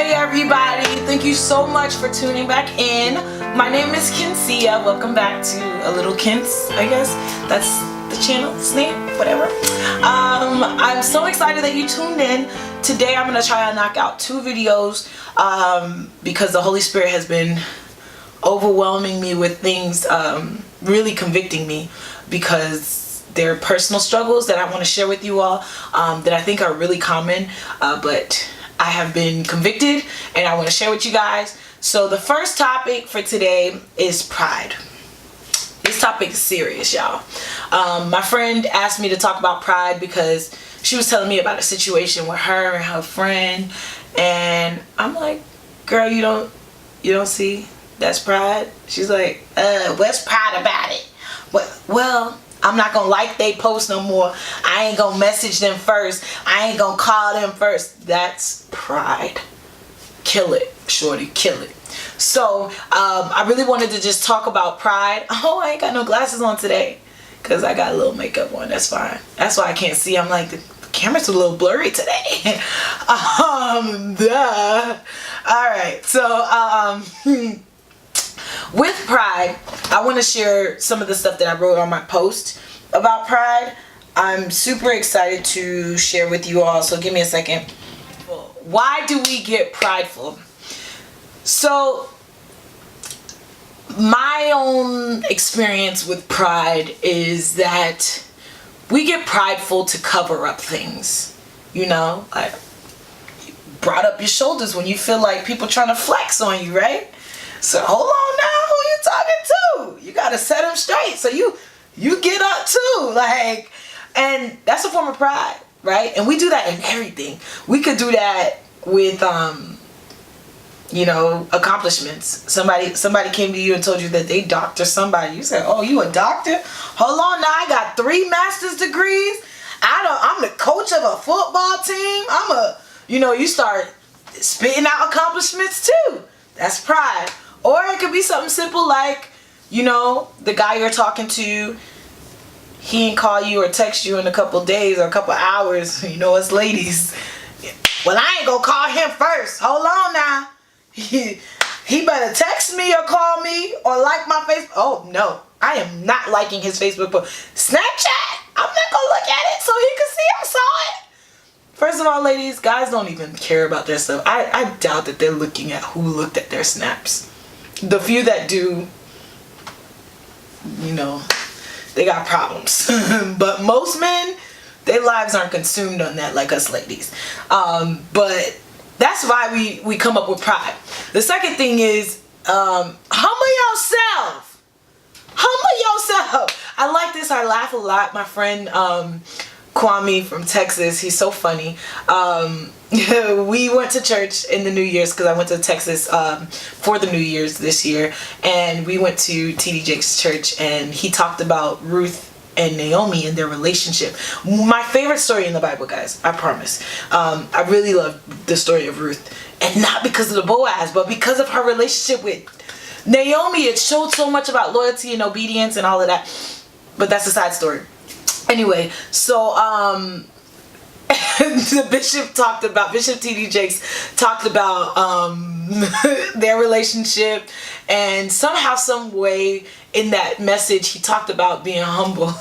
Hey everybody, thank you so much for tuning back in. My name is Kence. Welcome back to A Little Kence, I guess. That's the channel's name, whatever. I'm so excited that you tuned in. Today I'm going to try to knock out 2 videos because the Holy Spirit has been overwhelming me with things, really convicting me because they're personal struggles that I want to share with you all that I think are really common, but I have been convicted and I want to share with you guys. So the first topic for today is pride. This topic is serious, y'all. My friend asked me to talk about pride because she was telling me about a situation with her and her friend, and I'm like, girl, you don't see that's pride? She's like, what's pride about it? Well, I'm not gonna like they post no more. I ain't gonna message them first. I ain't gonna call them first. That's pride. Kill it, shorty, kill it. So I really wanted to just talk about pride. Oh, I ain't got no glasses on today because I got a little makeup on. That's fine. That's why I can't see. I'm like, the camera's a little blurry today. Duh. All right, so with pride, I want to share some of the stuff that I wrote on my post about pride. I'm super excited to share with you all, so give me a second. Why do we get prideful? So, my own experience with pride is that we get prideful to cover up things. You know, like, you brought up your shoulders when you feel like people trying to flex on you, right? So hold on now, who you talking to? You gotta set them straight so you get up too, like, and that's a form of pride, right? And we do that in everything. We could do that with you know, accomplishments. Somebody came to you and told you that they doctor somebody. You said, oh, you a doctor? Hold on now, I got 3 master's degrees. I'm the coach of a football team. You start spitting out accomplishments too. That's pride. Or it could be something simple like, the guy you're talking to, he ain't call you or text you in a couple days or a couple hours. Us ladies. Well, I ain't gonna call him first. Hold on now. He better text me or call me or like my Facebook. Oh, no. I am not liking his Facebook post. Snapchat. I'm not gonna look at it so he can see I saw it. First of all, ladies, guys don't even care about their stuff. I doubt that they're looking at who looked at their snaps. The few that do, they got problems. But most men, their lives aren't consumed on that like us ladies. But that's why we come up with pride. The second thing is, humble yourself. Humble yourself. I like this. I laugh a lot. My friend, Kwame from Texas, he's so funny. We went to church in the New Year's because I went to Texas for the New Year's this year, and we went to TD Jake's church, and he talked about Ruth and Naomi and their relationship. My favorite story in the Bible, guys, I promise. I really love the story of Ruth, and not because of the Boaz, but because of her relationship with Naomi. It showed so much about loyalty and obedience and all of that, but that's a side story. Anyway, so the Bishop TD Jakes talked about their relationship, and somehow, some way in that message he talked about being humble.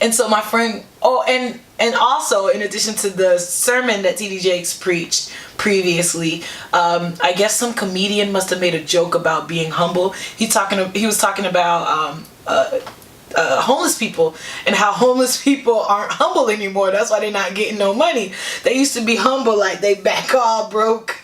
And so my friend, and also in addition to the sermon that TD Jakes preached previously, I guess some comedian must have made a joke about being humble. He was talking about homeless people and how homeless people aren't humble anymore. That's why they're not getting no money. They used to be humble, like they back all broke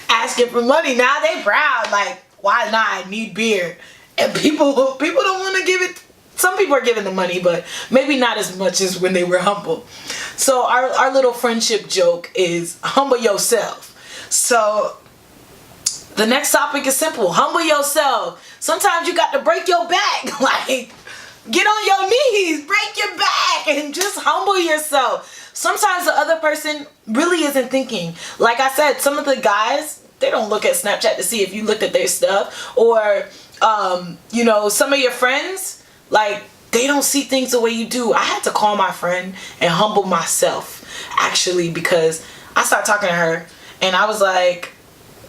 asking for money. Now they proud, like, why not? I need beer. And people don't want to give it. Some people are giving the money, but maybe not as much as when they were humble. So our little friendship joke is humble yourself. So the next topic is simple. Humble yourself. Sometimes you got to break your back. Like, get on your knees, break your back, and just humble yourself. Sometimes the other person really isn't thinking. Like I said, some of the guys, they don't look at Snapchat to see if you looked at their stuff. Or, some of your friends, like, they don't see things the way you do. I had to call my friend and humble myself, actually, because I started talking to her, And I was like,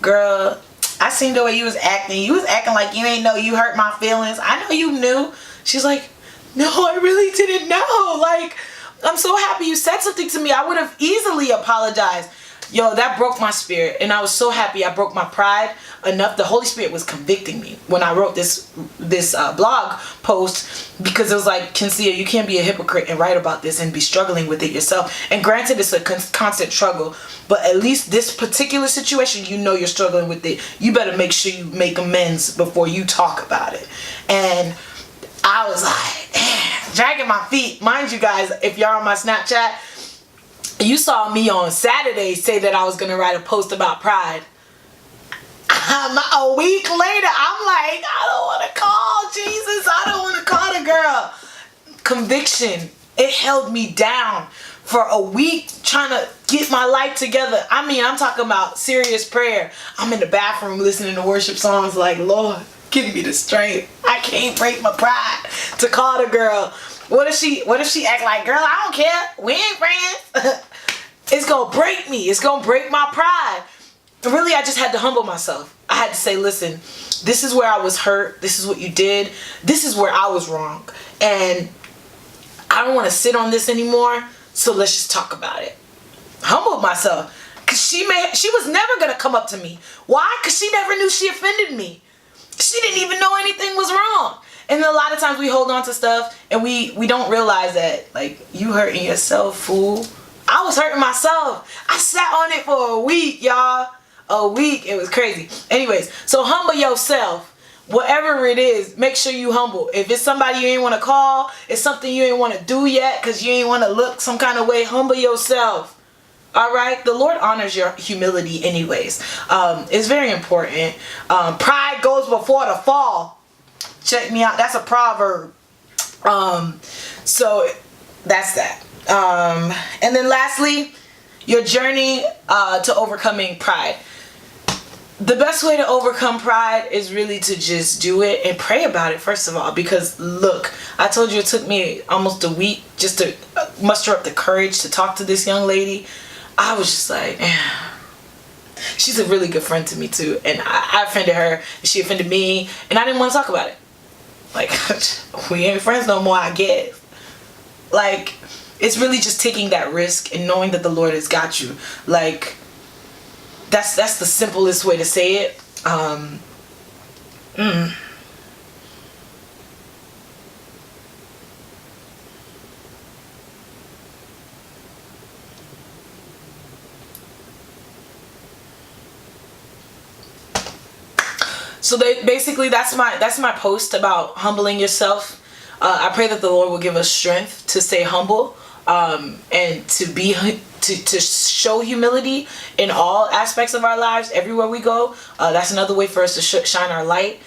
girl, I seen the way you was acting. You was acting like you ain't know you hurt my feelings. I know you knew. She's like, no, I really didn't know. Like, I'm so happy you said something to me. I would have easily apologized. Yo, that broke my spirit. And I was so happy I broke my pride enough. The Holy Spirit was convicting me when I wrote this blog post, because it was like, Kence, you can't be a hypocrite and write about this and be struggling with it yourself. And granted, it's a constant struggle, but at least this particular situation, you know you're struggling with it. You better make sure you make amends before you talk about it. And I was like, dragging my feet. Mind you guys, if y'all on my Snapchat, you saw me on Saturday say that I was going to write a post about pride. A week later, I'm like, I don't want to call Jesus. I don't want to call the girl. Conviction. It held me down for a week trying to get my life together. I mean, I'm talking about serious prayer. I'm in the bathroom listening to worship songs like, Lord, give me the strength. I can't break my pride to call the girl. What if she act like, girl, I don't care. We ain't friends. It's going to break me. It's going to break my pride. Really, I just had to humble myself. I had to say, listen, this is where I was hurt. This is what you did. This is where I was wrong. And I don't want to sit on this anymore. So let's just talk about it. Humbled myself. Because she was never going to come up to me. Why? Because she never knew she offended me. She didn't even know anything was wrong. And a lot of times we hold on to stuff and we don't realize that, like, you hurting yourself, fool. I was hurting myself. I sat on it for a week, y'all. A week. It was crazy. Anyways, so humble yourself. Whatever it is, make sure you humble. If it's somebody you ain't want to call, it's something you ain't want to do yet because you ain't want to look some kind of way, humble yourself. All right? The Lord honors your humility anyways. It's very important. Pride goes before the fall. Check me out. That's a proverb. So that's that. And then lastly, your journey to overcoming pride. The best way to overcome pride is really to just do it and pray about it, first of all. Because look, I told you it took me almost a week just to muster up the courage to talk to this young lady. I was just like, she's a really good friend to me too. And I offended her, and she offended me, and I didn't want to talk about it. Like, we ain't friends no more, I guess. Like, it's really just taking that risk and knowing that the Lord has got you. Like, that's the simplest way to say it. So basically that's my post about humbling yourself. I pray that the Lord will give us strength to stay humble, and to show humility in all aspects of our lives, everywhere we go. That's another way for us to shine our light.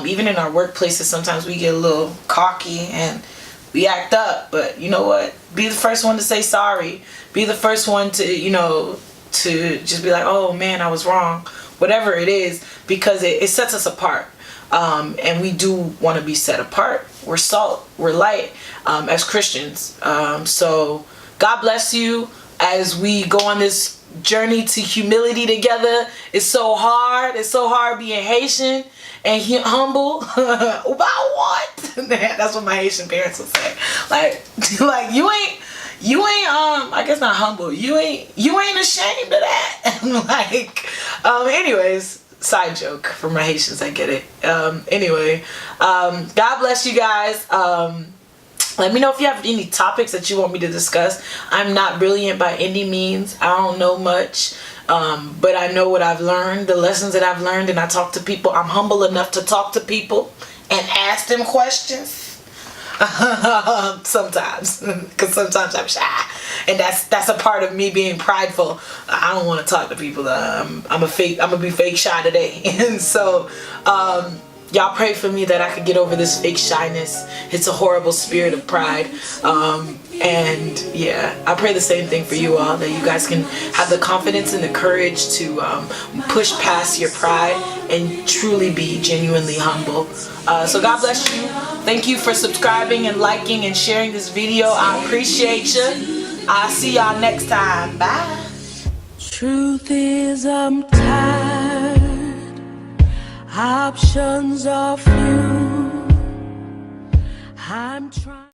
Even in our workplaces, sometimes we get a little cocky and we act up. But you know what? Be the first one to say sorry. Be the first one to, to just be like, oh man, I was wrong. Whatever it is, because it sets us apart. And we do want to be set apart. We're salt, we're light, as Christians. So God bless you as we go on this journey to humility together. It's so hard. It's so hard being Haitian and humble. About what? That's what my Haitian parents would say. Like you ain't I guess not humble. You ain't ashamed of that. Anyways, side joke for my Haitians, I get it. Anyway, God bless you guys. Let me know if you have any topics that you want me to discuss. I'm not brilliant by any means. I don't know much. But I know what I've learned, the lessons that I've learned, and I talk to people. I'm humble enough to talk to people and ask them questions. Sometimes, because sometimes I'm shy, and that's a part of me being prideful. I don't want to talk to people. I'm gonna be fake shy today. And so y'all pray for me that I could get over this fake shyness. It's a horrible spirit of pride. And yeah, I pray the same thing for you all, that you guys can have the confidence and the courage to push past your pride and truly be genuinely humble. So God bless you. Thank you for subscribing and liking and sharing this video. I appreciate you. I'll see y'all next time. Bye. Truth is, I'm tired. Options are few. I'm trying.